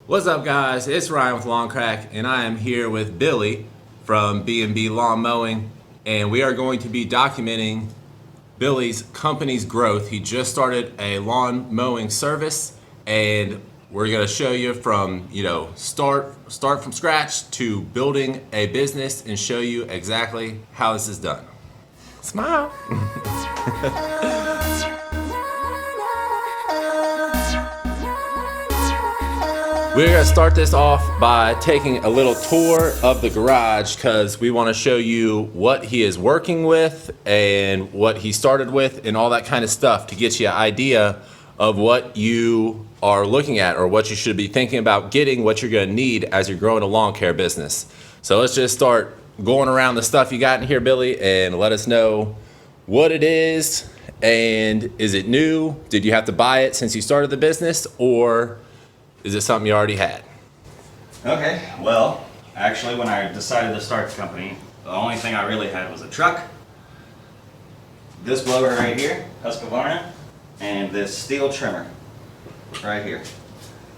What's up, guys? It's Ryan with Lawn Crack, and I am here with Billy from B&B Lawn Mowing, and we are going to be documenting Billy's company's growth. He just started a lawn mowing service, and we're going to show you from start from scratch to building a business, and show you exactly how this is done. Smile. We're going to start this off by taking a little tour of the garage because we want to show you what he is working with and what he started with and all that kind of stuff to get you an idea of what you are looking at or what you should be thinking about getting, what you're going to need as you're growing a lawn care business. So let's just start going around the stuff you got in here, Billy, and let us know what it is, and is it new? Did you have to buy it since you started the business, or is it something you already had? Okay, well, actually when I decided to start the company, the only thing I really had was a truck, this blower right here, Husqvarna, and this steel trimmer right here.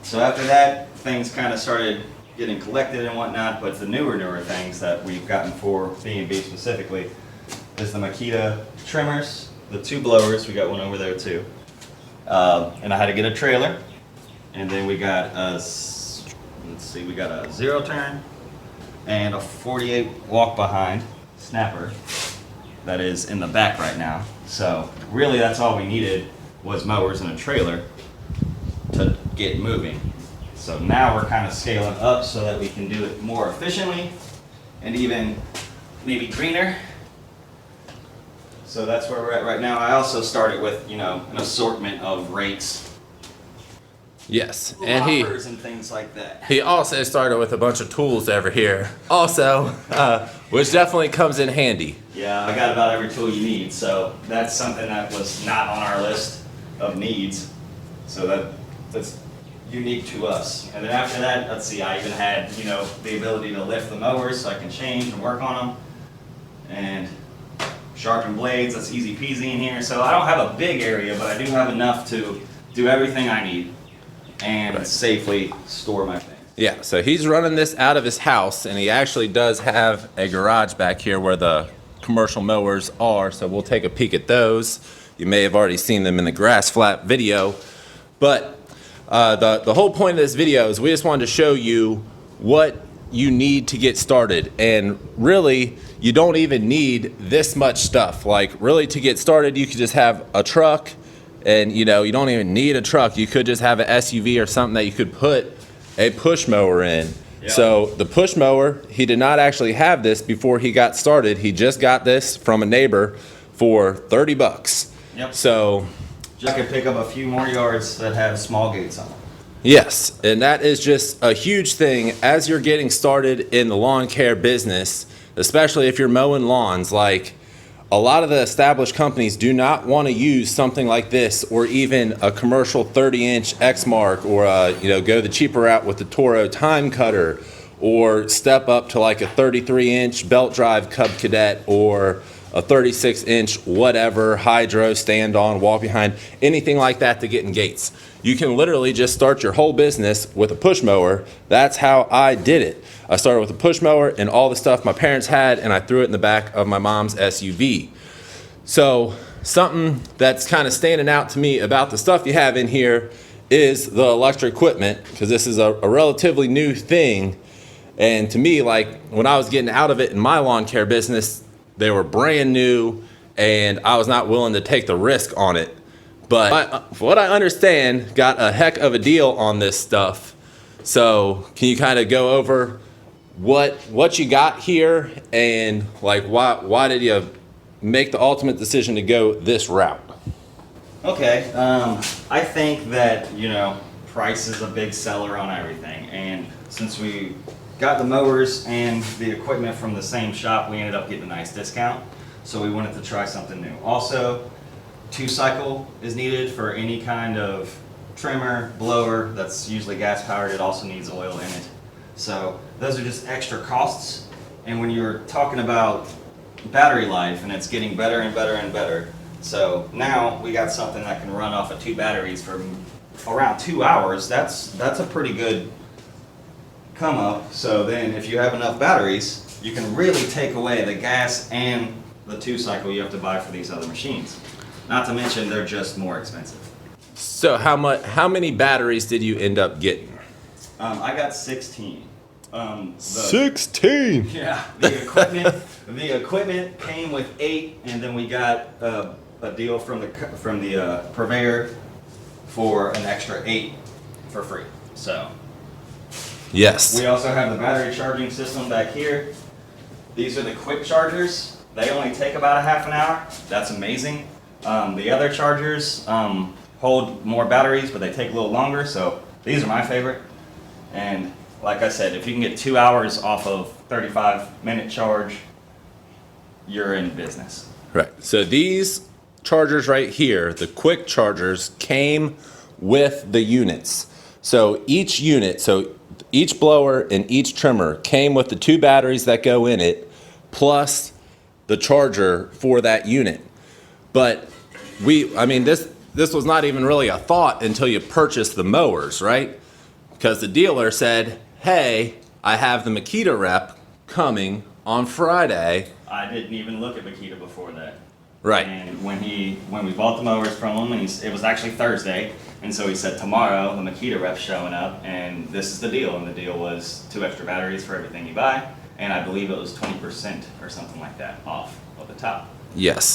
So after that, things kind of started getting collected and whatnot, but the newer things that we've gotten for B&B specifically is the Makita trimmers, the two blowers, we got one over there too, and I had to get a trailer. And then we got we got a zero turn and a 48 walk behind snapper that is in the back right now. So really that's all we needed was mowers and a trailer to get moving. So now we're kind of scaling up so that we can do it more efficiently and even maybe greener. So that's where we're at right now. I also started with, an assortment of rakes. Yes, and and things like that. He also started with a bunch of tools over here also, which definitely comes in handy. Yeah, I got about every tool you need, so that's something that was not on our list of needs. So that's unique to us. And then after that, let's see, I even had, the ability to lift the mowers so I can change and work on them. And sharpen blades, that's easy peasy in here. So I don't have a big area, but I do have enough to do everything I need and safely store my things. Yeah, so he's running this out of his house, and he actually does have a garage back here where the commercial mowers are, so we'll take a peek at those. You may have already seen them in the grass flap video, but the whole point of this video is we just wanted to show you what you need to get started, and really you don't even need this much stuff. Like, really, to get started you could just have a truck, and you don't even need a truck. You could just have an SUV or something that you could put a push mower in. Yep. So the push mower, he did not actually have this before he got started. He just got this from a neighbor for 30 bucks. Yep. So I could pick up a few more yards that have small gates on them. Yes, and that is just a huge thing as you're getting started in the lawn care business, especially if you're mowing lawns. Like, a lot of the established companies do not want to use something like this, or even a commercial 30-inch Exmark, or go the cheaper route with the Toro time cutter, or step up to like a 33-inch belt drive Cub Cadet, or a 36-inch whatever hydro stand on walk behind, anything like that to get in gates. You can literally just start your whole business with a push mower. That's how I did it. I started with a push mower and all the stuff my parents had, and I threw it in the back of my mom's SUV. So something that's kind of standing out to me about the stuff you have in here is the electric equipment, because this is a relatively new thing. And to me, like, when I was getting out of it in my lawn care business, they were brand new and I was not willing to take the risk on it. But what I understand, got a heck of a deal on this stuff. So can you kind of go over what you got here, and like why did you make the ultimate decision to go this route? Okay, I think that price is a big seller on everything, and since we got the mowers and the equipment from the same shop, we ended up getting a nice discount. So we wanted to try something new. Also, 2-cycle is needed for any kind of trimmer, blower that's usually gas powered. It also needs oil in it. So those are just extra costs. And when you're talking about battery life, and it's getting better and better and better, so now we got something that can run off of 2 batteries for around 2 hours. That's a pretty good come up, so then if you have enough batteries, you can really take away the gas and the 2-cycle you have to buy for these other machines. Not to mention they're just more expensive. So how many batteries did you end up getting? I got 16. 16. Yeah, the equipment came with 8, and then we got a deal from the purveyor for an extra 8 for free. So Yes. we also have the battery charging system back here. These are the quick chargers. They only take about a half an hour. That's amazing. The other chargers hold more batteries, but they take a little longer. So these are my favorite. And like I said, if you can get 2 hours off of 35-minute charge, you're in business. Right. So these chargers right here, the quick chargers, came with the units. So each unit, so each blower and each trimmer came with the 2 batteries that go in it, plus the charger for that unit. But this was not even really a thought until you purchased the mowers, right? Because the dealer said, hey, I have the Makita rep coming on Friday. I didn't even look at Makita before that. Right. And when we bought the mowers from him, it was actually Thursday, and so he said tomorrow the Makita rep's showing up, and this is the deal. And the deal was 2 extra batteries for everything you buy, and I believe it was 20% or something like that off of the top. Yes.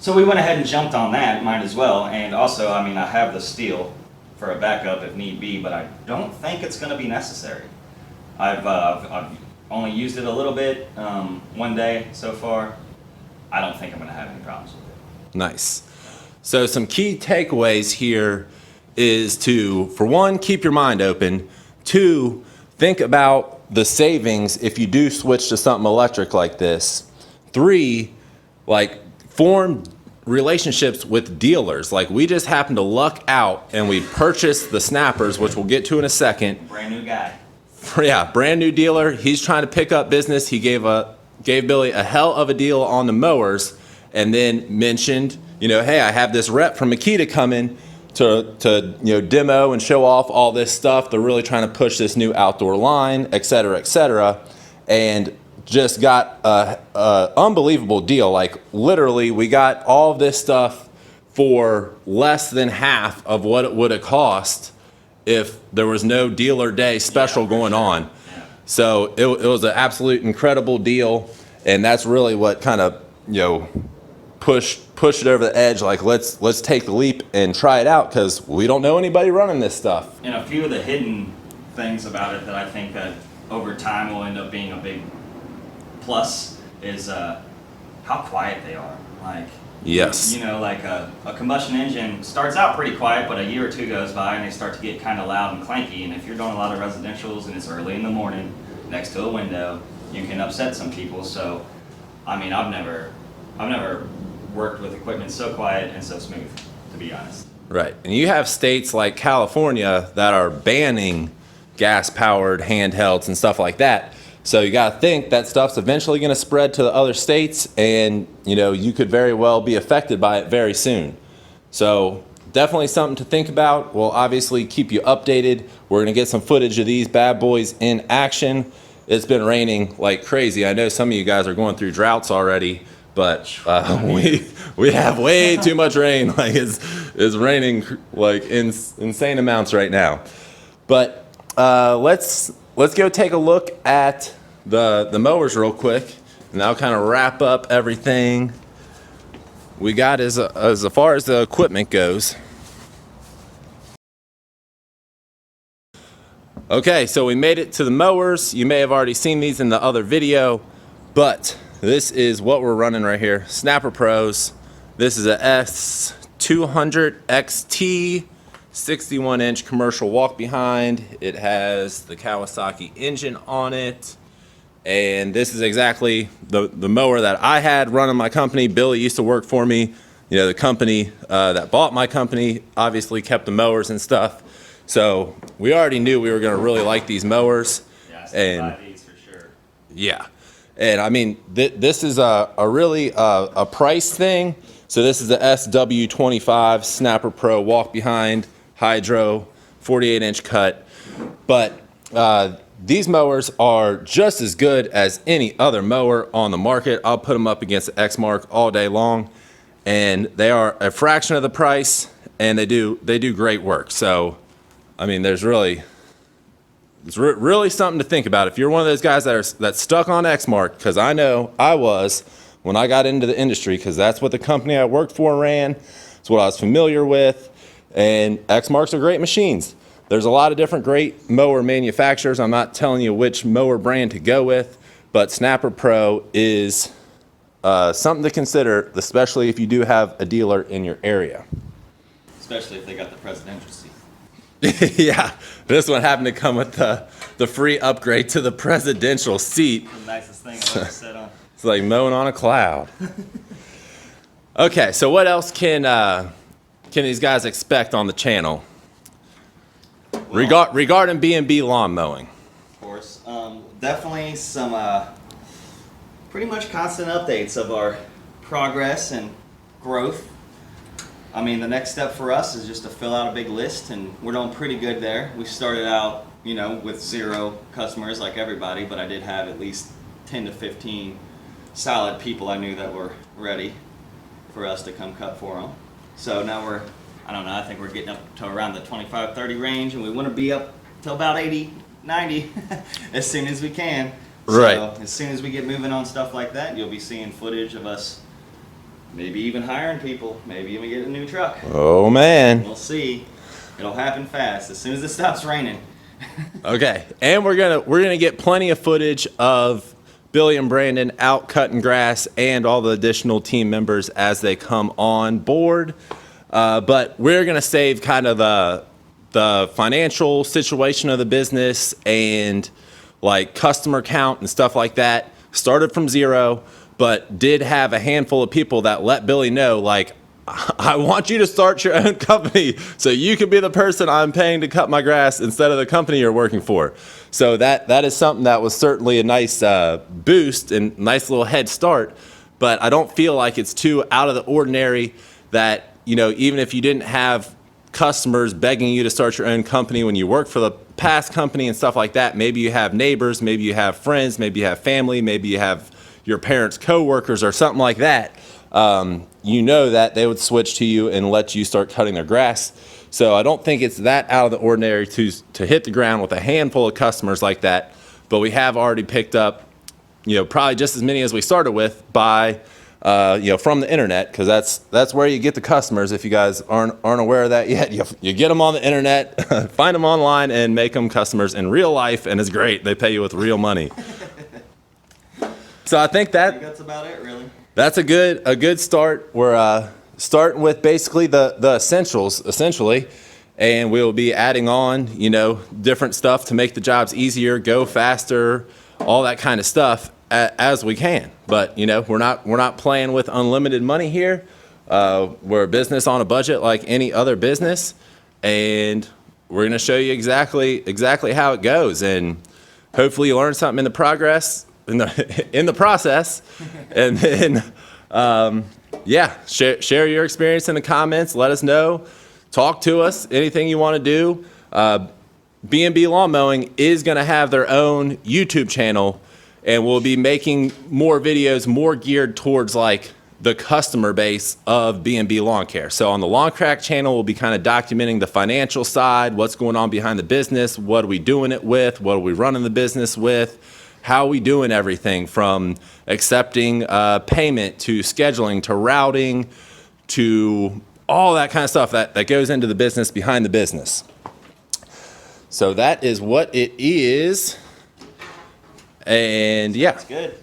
So we went ahead and jumped on that, might as well. And also, I have the steel for a backup if need be, but I don't think it's going to be necessary. I've only used it a little bit, one day so far. I don't think I'm going to have any problems with it. Nice. So some key takeaways here is to, for one, keep your mind open. 2, think about the savings if you do switch to something electric like this. 3, form relationships with dealers. We just happened to luck out and we purchased the snappers, which we'll get to in a second. Brand new guy. Yeah, brand new dealer. He's trying to pick up business. He gave Billy a hell of a deal on the mowers, and then mentioned, hey, I have this rep from Makita coming to demo and show off all this stuff. They're really trying to push this new outdoor line, et cetera, and just got a unbelievable deal. Literally, we got all of this stuff for less than half of what it would have cost if there was no dealer day special going on. So it was an absolute incredible deal, and that's really what kind of pushed it over the edge. Let's take the leap and try it out, because we don't know anybody running this stuff. And a few of the hidden things about it that I think that over time will end up being a big plus is how quiet they are. Yes. A combustion engine starts out pretty quiet, but a year or 2 goes by and they start to get kind of loud and clanky. And if you're doing a lot of residentials and it's early in the morning next to a window, you can upset some people. So, I've never worked with equipment so quiet and so smooth, to be honest. Right. And you have states like California that are banning gas-powered handhelds and stuff like that. So you got to think that stuff's eventually going to spread to the other states, and you could very well be affected by it very soon. So definitely something to think about. We'll obviously keep you updated. We're going to get some footage of these bad boys in action. It's been raining like crazy. I know some of you guys are going through droughts already, but we have way too much rain. It's raining insane amounts right now. But let's go take a look at the mowers real quick, and that'll kind of wrap up everything we got as far as the equipment goes. Okay, so we made it to the mowers. You may have already seen these in the other video, but this is what we're running right here. Snapper Pros. This is a S200 XT 61-inch commercial walk behind. It has the Kawasaki engine on it, and this is exactly the mower that I had running my company. Billy used to work for me. The company that bought my company obviously kept the mowers and stuff, so we already knew we were going to really like these mowers. Yeah, I still buy these for sure. Yeah, and this is a really a price thing. So this is the SW25 Snapper Pro walk behind hydro 48-inch cut. But These mowers are just as good as any other mower on the market. I'll put them up against the Exmark all day long, and they are a fraction of the price, and they do great work. So, I mean, it's really something to think about. If you're one of those guys that's stuck on Exmark, because I know I was when I got into the industry, because that's what the company I worked for ran. It's what I was familiar with, and Exmarks are great machines. There's a lot of different great mower manufacturers. I'm not telling you which mower brand to go with, but Snapper Pro is something to consider, especially if you do have a dealer in your area. Especially if they got the presidential seat. Yeah, this one happened to come with the free upgrade to the presidential seat. The nicest thing I've ever sat on. It's like mowing on a cloud. Okay, so what else can these guys expect on the channel? Well, Regarding B&B lawn mowing. Of course. Definitely some pretty much constant updates of our progress and growth. I mean, the next step for us is just to fill out a big list, and we're doing pretty good there. We started out, you know, with 0 customers like everybody, but I did have at least 10 to 15 solid people I knew that were ready for us to come cut for them. So now we're, I don't know, I think we're getting up to around the 25, 30 range, and we want to be up to about 80, 90 as soon as we can. Right. So as soon as we get moving on stuff like that, you'll be seeing footage of us maybe even hiring people, maybe even getting a new truck. Oh man. We'll see. It'll happen fast as soon as it stops raining. Okay, and we're gonna get plenty of footage of Billy and Brandon out cutting grass and all the additional team members as they come on board. But we're gonna save kind of the financial situation of the business and like customer count and stuff like that. Started from 0, but did have a handful of people that let Billy know, like, I want you to start your own company so you can be the person I'm paying to cut my grass instead of the company you're working for. So that is something that was certainly a nice boost and nice little head start. But I don't feel like it's too out of the ordinary that, you know, even if you didn't have customers begging you to start your own company when you worked for the past company and stuff like that, maybe you have neighbors, maybe you have friends, maybe you have family, maybe you have your parents' coworkers or something like that. You know that they would switch to you and let you start cutting their grass. So I don't think it's that out of the ordinary to hit the ground with a handful of customers like that. But we have already picked up, you know, probably just as many as we started with by, you know, from the internet, because that's where you get the customers. If you guys aren't aware of that yet, you get them on the internet, find them online, and make them customers in real life, and it's great. They pay you with real money. So I think That's about it, really. that's a good start. We're starting with basically the essentials, essentially, and we'll be adding on, you know, different stuff to make the jobs easier, go faster, all that kind of stuff as we can. But you know, we're not playing with unlimited money here. We're a business on a budget like any other business, and we're going to show you exactly how it goes, and hopefully you learn something in the progress. In the process, and then yeah, share your experience in the comments. Let us know, talk to us, anything you want to do. B&B Lawn Mowing is going to have their own YouTube channel, and we'll be making more videos more geared towards like the customer base of B&B Lawn Care. So on the Lawn Crack channel, we'll be kind of documenting the financial side, what's going on behind the business, what are we doing it with, what are we running the business with, how are we doing everything from accepting payment to scheduling to routing to all that kind of stuff that goes into the business behind the business. So that is what it is. And yeah. That's good.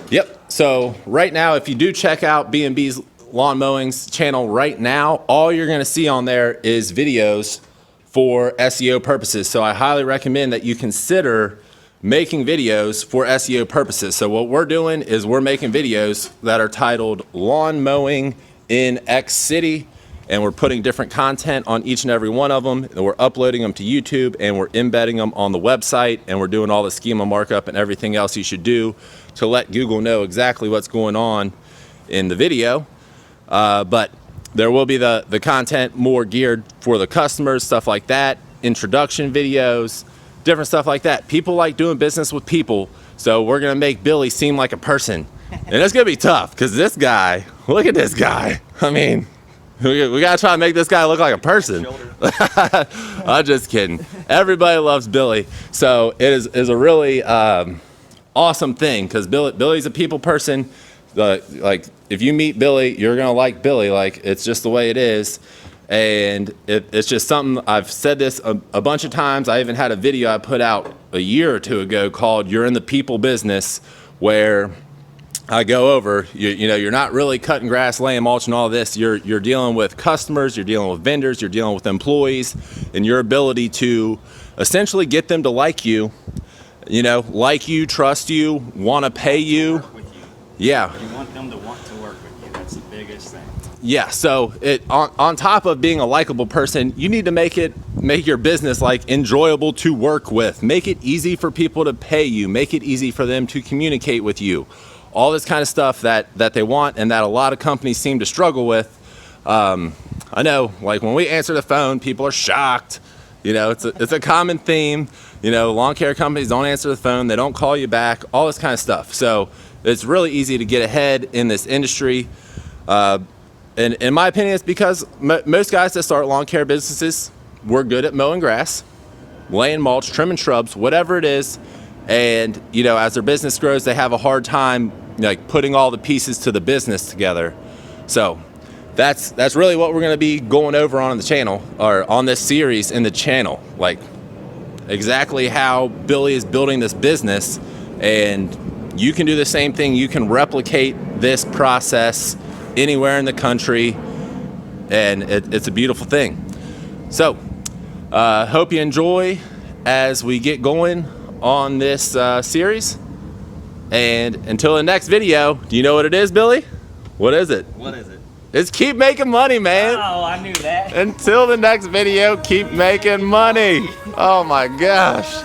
Yep. So right now, if you do check out B&B's Lawn Mowing's channel right now, all you're going to see on there is videos for SEO purposes. So I highly recommend that you consider making videos for SEO purposes. So what we're doing is we're making videos that are titled Lawn Mowing in X City, and we're putting different content on each and every one of them, and we're uploading them to YouTube, and we're embedding them on the website, and we're doing all the schema markup and everything else you should do to let Google know exactly what's going on in the video. But there will be the content more geared for the customers, stuff like that, introduction videos, different stuff like that. People like doing business with people, so we're gonna make Billy seem like a person. And it's gonna be tough, because this guy, look at this guy. I mean, we gotta try to make this guy look like a person. I'm just kidding. Everybody loves Billy. So it is a really awesome thing, because Billy's a people person. Like, if you meet Billy, you're gonna like Billy. Like, it's just the way it is. And it's just something, I've said this a bunch of times. I even had a video I put out a year or two ago called "You're in the People Business," where I go over, you know, you're not really cutting grass, laying mulch and all this. You're dealing with customers, you're dealing with vendors, you're dealing with employees, and your ability to essentially get them to like you, like you, trust you, want to pay you. Work with you. Yeah. You want them to want to work with you. That's the biggest thing. Yeah, so on top of being a likable person, you need to make your business like enjoyable to work with. Make it easy for people to pay you. Make it easy for them to communicate with you. All this kind of stuff that they want, and that a lot of companies seem to struggle with. I know, like, when we answer the phone, people are shocked. It's a common theme. Lawn care companies don't answer the phone. They don't call you back. All this kind of stuff. So it's really easy to get ahead in this industry. And in my opinion, it's because most guys that start lawn care businesses, we're good at mowing grass, laying mulch, trimming shrubs, whatever it is. And, as their business grows, they have a hard time, like, putting all the pieces to the business together. So that's really what we're going to be going over on the channel, or on this series in the channel, like exactly how Billy is building this business. And you can do the same thing. You can replicate this process anywhere in the country, and it's a beautiful thing. So hope you enjoy as we get going on this series. And until the next video, do you know what it is, Billy? What is it? What is it? It's keep making money, man. Oh, I knew that. Until the next video, keep making money. Oh my gosh.